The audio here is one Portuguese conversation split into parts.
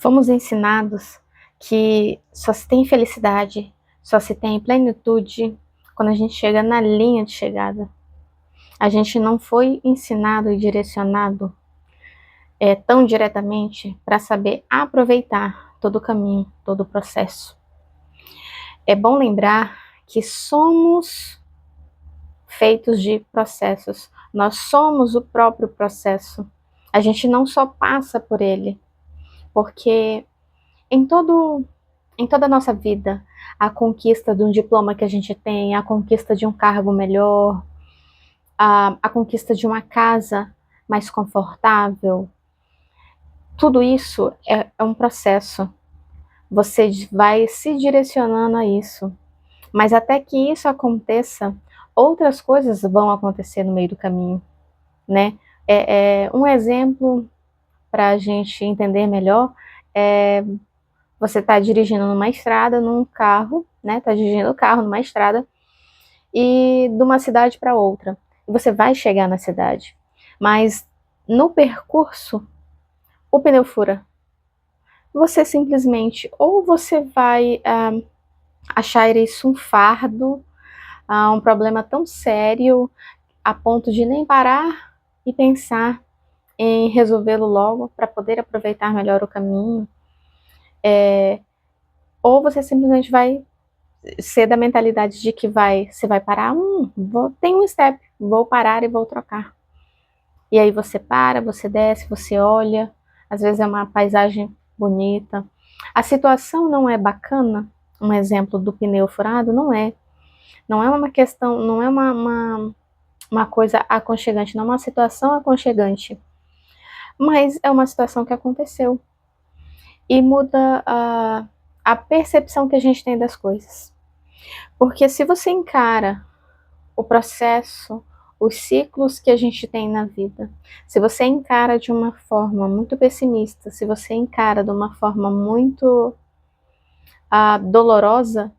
Fomos ensinados que só se tem felicidade, só se tem plenitude quando a gente chega na linha de chegada. A gente não foi ensinado e direcionado tão diretamente para saber aproveitar todo o caminho, todo o processo. É bom lembrar que somos feitos de processos. Nós somos o próprio processo. A gente não só passa por ele, porque em toda a nossa vida, a conquista de um diploma que a gente tem, a conquista de um cargo melhor, a conquista de uma casa mais confortável, tudo isso é um processo. Você vai se direcionando a isso. Mas até que isso aconteça, outras coisas vão acontecer no meio do caminho, né? Um exemplo para a gente entender melhor é você está dirigindo numa estrada, num carro, né? Está dirigindo o carro numa estrada e de uma cidade para outra. E você vai chegar na cidade, mas no percurso o pneu fura. Você simplesmente ou você vai achar isso um fardo, um problema tão sério a ponto de nem parar e pensar em resolvê-lo logo para poder aproveitar melhor o caminho, ou você simplesmente vai ser da mentalidade de que você vai parar, tem um step, vou parar e vou trocar. E aí você para, você desce, você olha, às vezes é uma paisagem bonita. A situação não é bacana, um exemplo do pneu furado, não é. Não é uma questão, não é uma coisa aconchegante, não é uma situação aconchegante. Mas é uma situação que aconteceu. E muda a percepção que a gente tem das coisas. Porque se você encara o processo, os ciclos que a gente tem na vida, se você encara de uma forma muito pessimista, se você encara de uma forma muito dolorosa,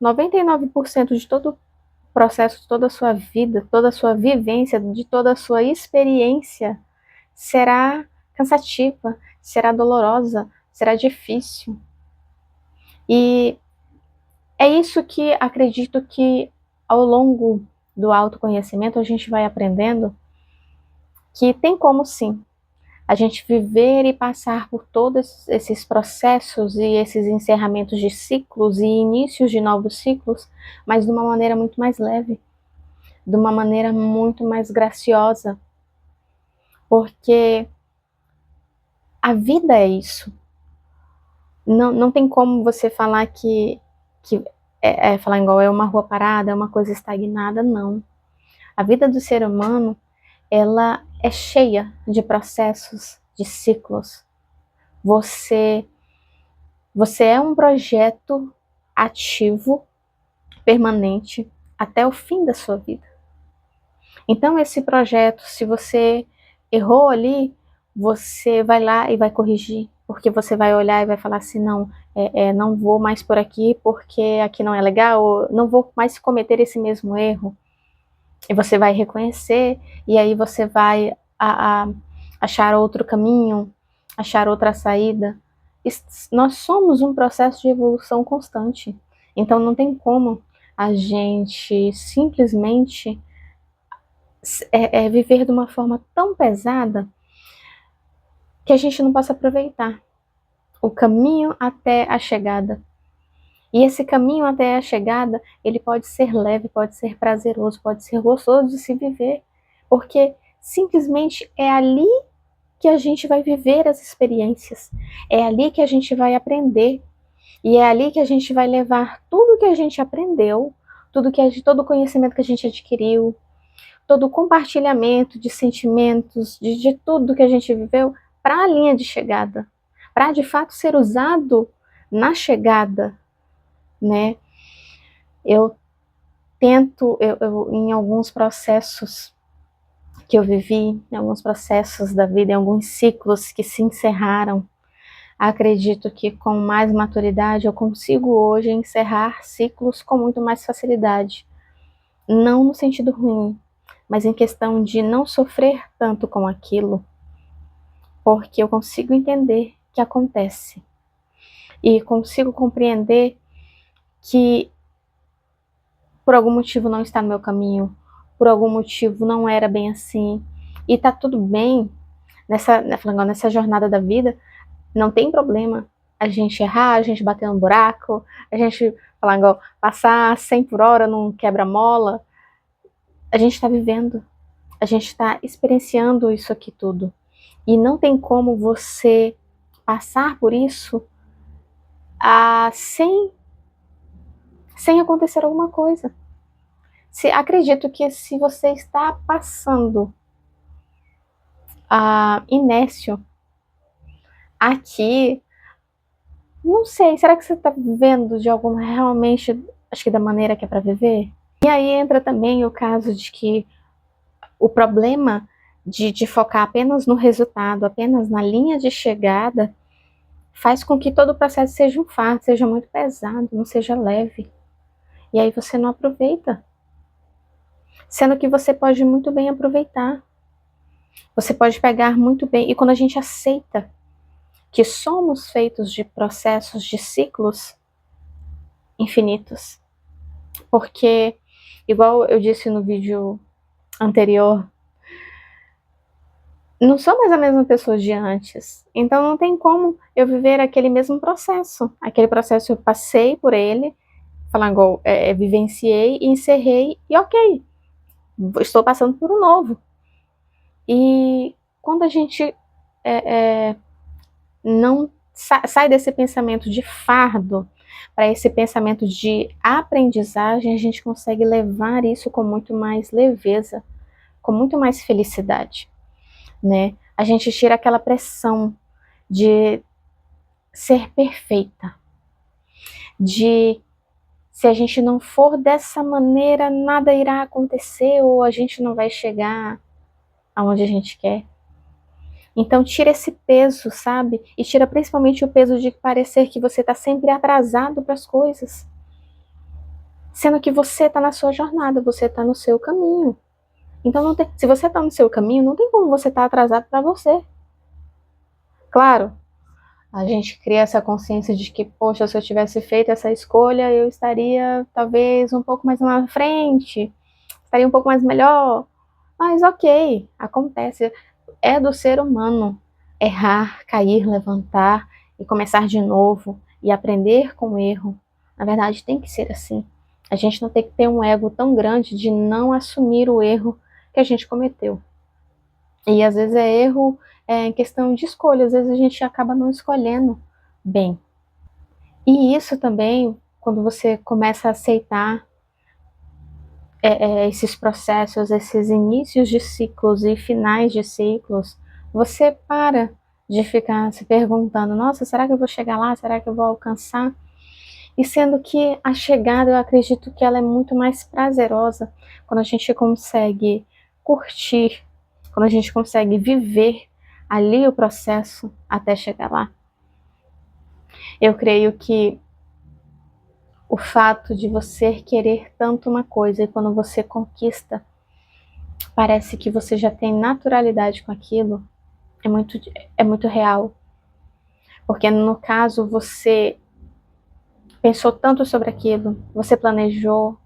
99% de todo o processo, de toda a sua vida, toda a sua vivência, de toda a sua experiência, será cansativa, será dolorosa, será difícil. E é isso que acredito que ao longo do autoconhecimento a gente vai aprendendo que tem como sim a gente viver e passar por todos esses processos e esses encerramentos de ciclos e inícios de novos ciclos, mas de uma maneira muito mais leve, de uma maneira muito mais graciosa, porque a vida é isso. Não tem como você falar que falar igual é uma rua parada, é uma coisa estagnada, não. A vida do ser humano, ela é cheia de processos, de ciclos. Você é um projeto ativo, permanente, até o fim da sua vida. Então, esse projeto, se você errou ali, você vai lá e vai corrigir, porque você vai olhar e vai falar assim, não vou mais por aqui, porque aqui não é legal, ou não vou mais cometer esse mesmo erro. E você vai reconhecer, e aí você vai achar outro caminho, achar outra saída. Nós somos um processo de evolução constante. Então não tem como a gente simplesmente viver de uma forma tão pesada que a gente não possa aproveitar o caminho até a chegada. E esse caminho até a chegada, ele pode ser leve, pode ser prazeroso, pode ser gostoso de se viver, porque simplesmente é ali que a gente vai viver as experiências, é ali que a gente vai aprender, e é ali que a gente vai levar tudo que a gente aprendeu, todo o conhecimento que a gente adquiriu, todo o compartilhamento de sentimentos, de tudo que a gente viveu, para a linha de chegada, para de fato ser usado na chegada, né? Eu tento, em alguns processos que eu vivi, em alguns processos da vida, em alguns ciclos que se encerraram, acredito que com mais maturidade eu consigo hoje encerrar ciclos com muito mais facilidade. Não no sentido ruim, mas em questão de não sofrer tanto com aquilo, porque eu consigo entender que acontece. e consigo compreender que por algum motivo não está no meu caminho, por algum motivo não era bem assim, e tá tudo bem nessa jornada da vida, não tem problema a gente errar, a gente bater no buraco, a gente passar 100 por hora num quebra-mola. A gente está vivendo, a gente está experienciando isso aqui tudo. E não tem como você passar por isso sem acontecer alguma coisa. Acredito que se você está passando inércio aqui, não sei, será que você está vivendo de alguma realmente, acho que da maneira que é para viver? E aí entra também o caso de que o problema de focar apenas no resultado, apenas na linha de chegada, faz com que todo o processo seja um fardo, seja muito pesado, não seja leve. E aí você não aproveita. Sendo que você pode muito bem aproveitar. Você pode pegar muito bem. E quando a gente aceita que somos feitos de processos, de ciclos infinitos. Porque, igual eu disse no vídeo anterior, não sou mais a mesma pessoa de antes. Então não tem como eu viver aquele mesmo processo. Aquele processo eu passei por ele, vivenciei, encerrei e ok, estou passando por um novo. E quando a gente não sai desse pensamento de fardo para esse pensamento de aprendizagem, a gente consegue levar isso com muito mais leveza, com muito mais felicidade, né? A gente tira aquela pressão de ser perfeita, de se a gente não for dessa maneira, nada irá acontecer ou a gente não vai chegar aonde a gente quer. Então tira esse peso, sabe? E tira principalmente o peso de parecer que você está sempre atrasado para as coisas. Sendo que você está na sua jornada, você está no seu caminho. Então, se você está no seu caminho, não tem como você estar atrasado para você. Claro, a gente cria essa consciência de que, poxa, se eu tivesse feito essa escolha, eu estaria talvez um pouco mais na frente, estaria um pouco mais melhor. Mas ok, acontece. É do ser humano errar, cair, levantar e começar de novo e aprender com o erro. Na verdade, tem que ser assim. A gente não tem que ter um ego tão grande de não assumir o erro que a gente cometeu. E às vezes é erro em questão de escolha, às vezes a gente acaba não escolhendo bem. E isso também, quando você começa a aceitar esses processos, esses inícios de ciclos e finais de ciclos, você para de ficar se perguntando, nossa, será que eu vou chegar lá? Será que eu vou alcançar? E sendo que a chegada, eu acredito que ela é muito mais prazerosa quando a gente consegue curtir, quando a gente consegue viver ali o processo até chegar lá. Eu creio que o fato de você querer tanto uma coisa e quando você conquista, parece que você já tem naturalidade com aquilo, é muito real. Porque no caso você pensou tanto sobre aquilo, você planejou.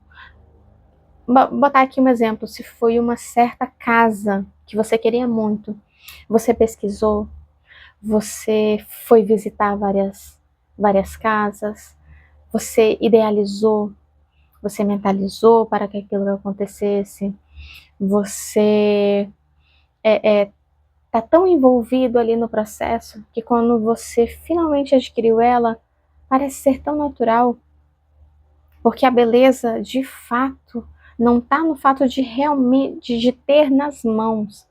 Botar aqui um exemplo, se foi uma certa casa que você queria muito, você pesquisou, você foi visitar várias casas, você idealizou, você mentalizou para que aquilo acontecesse, você tá tão envolvido ali no processo que quando você finalmente adquiriu ela, parece ser tão natural, porque a beleza de fato não está no fato de realmente de ter nas mãos,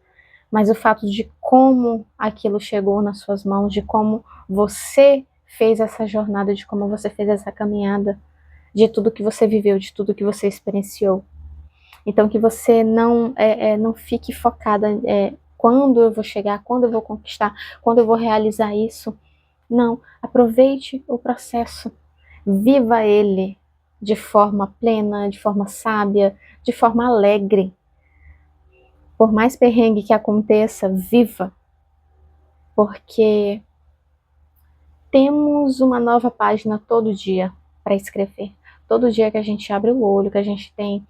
mas o fato de como aquilo chegou nas suas mãos, de como você fez essa jornada, de como você fez essa caminhada, de tudo que você viveu, de tudo que você experienciou. Então que você não fique focada quando eu vou chegar, quando eu vou conquistar, quando eu vou realizar isso. Não, aproveite o processo, viva ele de forma plena, de forma sábia, de forma alegre. Por mais perrengue que aconteça, viva, porque temos uma nova página todo dia para escrever. Todo dia que a gente abre o olho, que a gente tem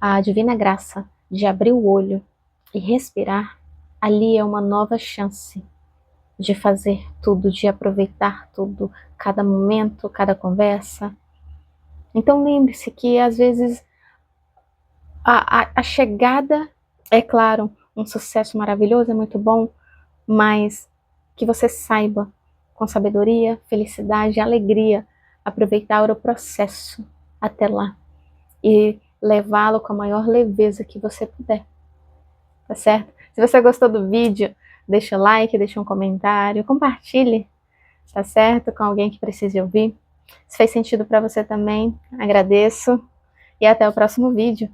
a divina graça de abrir o olho e respirar, ali é uma nova chance de fazer tudo, de aproveitar tudo, cada momento, cada conversa. Então lembre-se que às vezes a chegada, é claro, um sucesso maravilhoso, é muito bom, mas que você saiba, com sabedoria, felicidade, alegria, aproveitar o processo até lá e levá-lo com a maior leveza que você puder, tá certo? Se você gostou do vídeo, deixa o like, deixa um comentário, compartilhe, tá certo? Com alguém que precise ouvir. Se fez sentido para você também, agradeço e até o próximo vídeo.